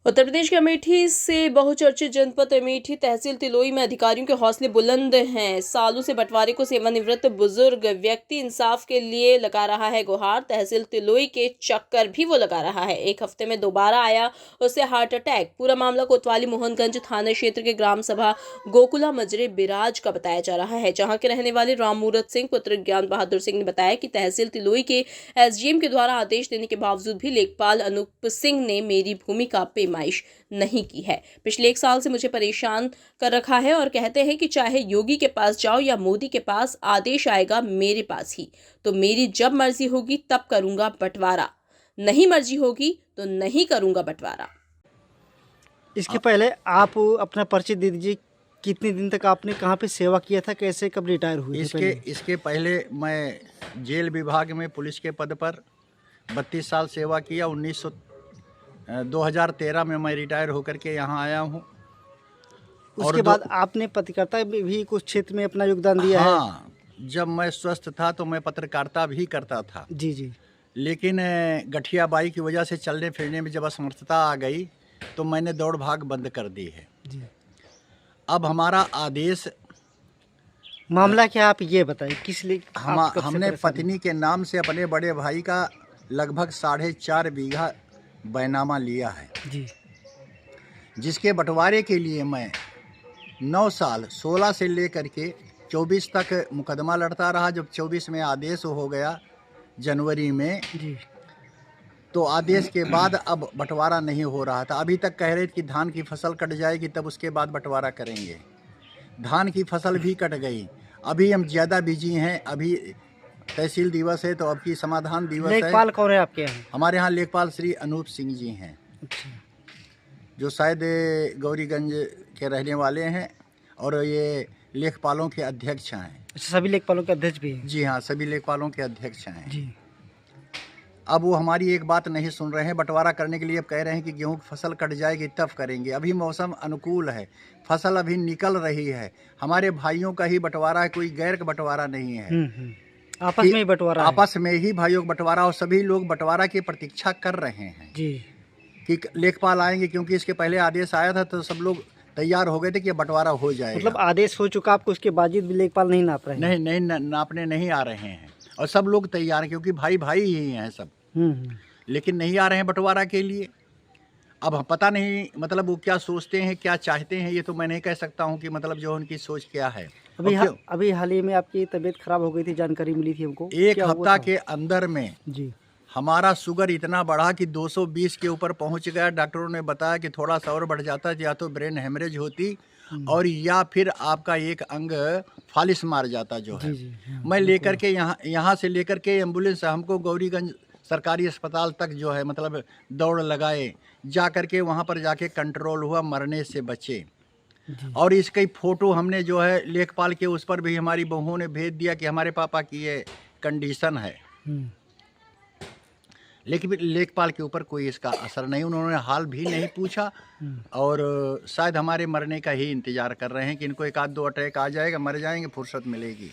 उत्तर प्रदेश के अमेठी से बहुचर्चित जनपद अमेठी तहसील तिलोई में अधिकारियों के हौसले बुलंद हैं। सालों से बंटवारे को सेवानिवृत्त बुजुर्ग व्यक्ति इंसाफ के लिए लगा रहा है गुहार। तहसील तिलोई के चक्कर भी वो लगा रहा है। एक हफ्ते में दोबारा आया उसे हार्ट अटैक। पूरा मामला कोतवाली मोहनगंज थाना क्षेत्र के ग्राम सभा गोकुला मजरे बिराज का बताया जा रहा है, जहाँ के रहने वाले राम मूरत सिंह पुत्र ज्ञान बहादुर सिंह ने बताया कि तहसील तिलोई के एसडीएम के द्वारा आदेश देने के बावजूद भी लेखपाल अनूप सिंह ने मेरी भूमि का पेमाइश नहीं की है। पिछले 1 साल से मुझे परेशान कर रखा है और कहते हैं कि चाहे योगी के पास जाओ या मोदी के पास, आदेश आएगा मेरे पास ही। तो मेरी जब मर्जी होगी तब करूंगा बंटवारा, नहीं मर्जी होगी तो नहीं करूंगा बंटवारा। इसके पहले आप अपना परिचय दे दीजिए। कितने दिन तक आपने कहाँ पे सेवा किया था, कैसे कब रिटायर हुए थे? इसके पहले मैं जेल विभाग में पुलिस के पद पर 32 साल सेवा किया। 2013 में मैं रिटायर होकर के यहाँ आया हूँ। उसके बाद आपने पत्रकारिता में भी कुछ क्षेत्र में अपना योगदान दिया है? हाँ, जब मैं स्वस्थ था तो मैं पत्रकारिता भी करता था। जी जी। लेकिन गठियाबाई की वजह से चलने फिरने में जब असमर्थता आ गई तो मैंने दौड़ भाग बंद कर दी है। जी। अब हमारा आदेश, मामला क्या आप ये बताइए, किस लिए हमने पत्नी के नाम से अपने बड़े भाई का लगभग 4.5 बीघा बैनामा लिया है जी, जिसके बंटवारे के लिए मैं 9 साल 16 से लेकर के 24 तक मुकदमा लड़ता रहा। जब 24 में आदेश हो गया जनवरी में जी, तो आदेश के बाद अब बंटवारा नहीं हो रहा था। अभी तक कह रहे थे कि धान की फसल कट जाएगी तब उसके बाद बंटवारा करेंगे। धान की फसल भी कट गई। अभी हम ज़्यादा बिजी हैं। अभी तहसील दिवस है तो अब की समाधान दिवस है। लेखपाल कौन है आपके यहाँ? हमारे यहाँ लेखपाल श्री अनूप सिंह जी हैं। अच्छा। जो शायद गौरीगंज के रहने वाले हैं और ये लेखपालों के अध्यक्ष हैं। अच्छा, सभी लेखपालों के अध्यक्ष भी हैं? जी हाँ, सभी लेखपालों के अध्यक्ष हैं जी। अब वो हमारी एक बात नहीं सुन रहे हैं। बंटवारा करने के लिए अब कह रहे हैं कि गेहूं की फसल कट जाएगी तब करेंगे। अभी मौसम अनुकूल है, फसल अभी निकल रही है। हमारे भाइयों का ही बंटवारा है, कोई गैर का बंटवारा नहीं है। आपस में ही बंटवारा है? आपस में ही भाइयों का बंटवारा, और सभी लोग बंटवारा की प्रतीक्षा कर रहे हैं जी कि लेखपाल आएंगे, क्योंकि इसके पहले आदेश आया था तो सब लोग तैयार हो गए थे कि बंटवारा हो जाएगा। मतलब आदेश हो चुका आपको, उसके बावजूद भी लेखपाल नहीं नाप रहे हैं? नहीं, नापने नहीं आ रहे हैं और सब लोग तैयार हैं क्योंकि भाई भाई ही हैं सब। लेकिन नहीं आ रहे हैं बंटवारा के लिए। अब हम पता नहीं मतलब वो क्या सोचते हैं, क्या चाहते हैं, ये तो मैं नहीं कह सकता हूँ कि मतलब जो उनकी सोच क्या है। अभी हाल ही में आपकी तबीयत खराब हो गई थी, जानकारी मिली थी हमको। एक हफ्ता के अंदर में जी हमारा शुगर इतना बढ़ा कि 220 के ऊपर पहुंच गया। डॉक्टरों ने बताया कि थोड़ा सा और बढ़ जाता या तो ब्रेन हेमरेज होती और या फिर आपका एक अंग फालिश मार जाता जो है। मैं लेकर के यहाँ से लेकर के एम्बुलेंस हमको गौरीगंज सरकारी अस्पताल तक जो है मतलब दौड़ लगाए, जा कर के वहाँ पर जाके कंट्रोल हुआ, मरने से बचे। और इसकी फ़ोटो हमने जो है लेखपाल के उस पर भी हमारी बहुओं ने भेज दिया कि हमारे पापा की ये कंडीशन है। लेकिन लेखपाल के ऊपर कोई इसका असर नहीं, उन्होंने हाल भी नहीं पूछा और शायद हमारे मरने का ही इंतज़ार कर रहे हैं कि इनको 1-2 अटैक आ जाएगा, मर जाएंगे, फुर्सत मिलेगी।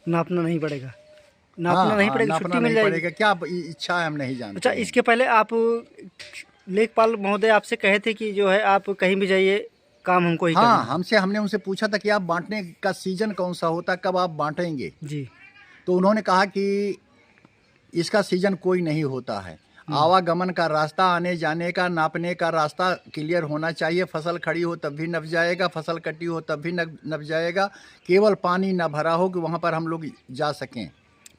नापना नहीं पड़ेगा? नापना नहीं पड़ेगा, छुट्टी मिल जाएगी? क्या इच्छा है हम नहीं जानते। अच्छा, इसके पहले आप लेखपाल महोदय आपसे कहे थे कि जो है आप कहीं भी जाइए, काम हमको ही करना है। हमने उनसे पूछा था कि आप बांटने का सीजन कौन सा होता, कब आप बांटेंगे जी। तो उन्होंने कहा कि इसका सीजन कोई नहीं होता है। आवागमन का रास्ता, आने जाने का, नापने का रास्ता क्लियर होना चाहिए। फसल खड़ी हो तब भी नप जाएगा, फसल कटी हो तब भी नप जाएगा। केवल पानी न भरा हो कि वहाँ पर हम लोग जा सकें।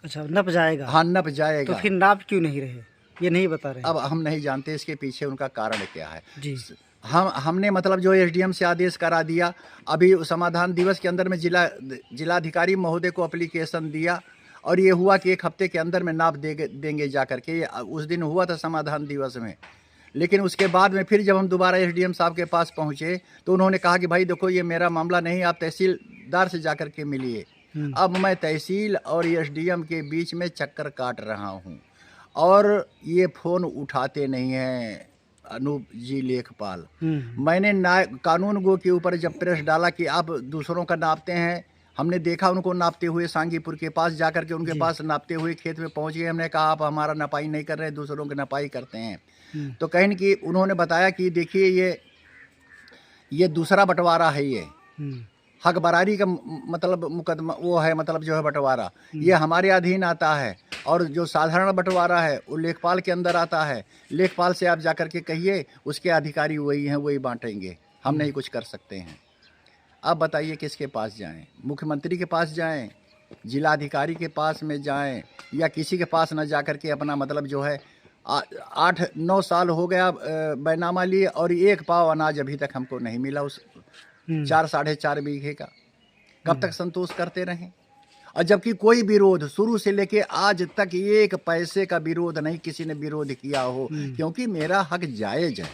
अच्छा, नप जाएगा? हाँ, नप जाएगा। तो फिर नाप क्यों नहीं रहे, ये नहीं बता रहे? अब हम नहीं जानते इसके पीछे उनका कारण क्या है जी। हमने मतलब जो एसडीएम से आदेश करा दिया। अभी समाधान दिवस के अंदर में जिलाधिकारी महोदय को एप्लीकेशन दिया और ये हुआ कि 1 हफ्ते के अंदर में नाप देंगे जा करके। उस दिन हुआ था समाधान दिवस में, लेकिन उसके बाद में फिर जब हम दोबारा एसडीएम साहब के पास पहुँचे तो उन्होंने कहा कि भाई देखो ये मेरा मामला नहीं, आप तहसीलदार से जा कर के मिलिए। अब मैं तहसील और एसडीएम के बीच में चक्कर काट रहा हूँ और ये फ़ोन उठाते नहीं हैं अनूप जी लेखपाल। मैंने कानून गो के ऊपर जब प्रेस डाला कि आप दूसरों का नापते हैं, हमने देखा उनको नापते हुए सांगीपुर के पास जाकर के उनके पास नापते हुए खेत में पहुंच गए। हमने कहा आप हमारा नपाई नहीं कर रहे, दूसरों की नपाई करते हैं। तो कहीं न कि उन्होंने बताया कि देखिए ये दूसरा बंटवारा है, ये हक बरारी का मतलब मुकदमा वो है, मतलब जो है बंटवारा ये हमारे अधीन आता है, और जो साधारण बंटवारा है वो लेखपाल के अंदर आता है। लेखपाल से आप जाकर के कहिए, उसके अधिकारी वही हैं, वही बांटेंगे, हम नहीं कुछ कर सकते हैं। अब बताइए किसके पास जाएं? मुख्यमंत्री के पास जाएं, जिलाधिकारी के पास में जाएं, या किसी के पास न जाकर के अपना मतलब जो है 8-9 साल हो गया बैनामा लिए, और एक पाव अनाज अभी तक हमको नहीं मिला उस 4-4.5 बीघे का। कब तक संतोष करते रहें? और जबकि कोई विरोध शुरू से लेके आज तक एक पैसे का विरोध नहीं किसी ने विरोध किया हो, क्योंकि मेरा हक जायज़ है।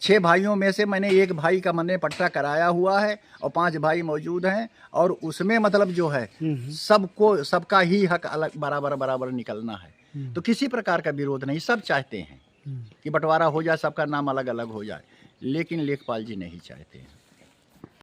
6 भाइयों में से मैंने एक भाई का मैंने पट्टा कराया हुआ है, और 5 भाई मौजूद हैं, और उसमें मतलब जो है सबको सबका ही हक अलग बराबर निकलना है। तो किसी प्रकार का विरोध नहीं, सब चाहते हैं कि बंटवारा हो जाए, सबका नाम अलग अलग हो जाए, लेकिन लेखपाल जी नहीं चाहते हैं।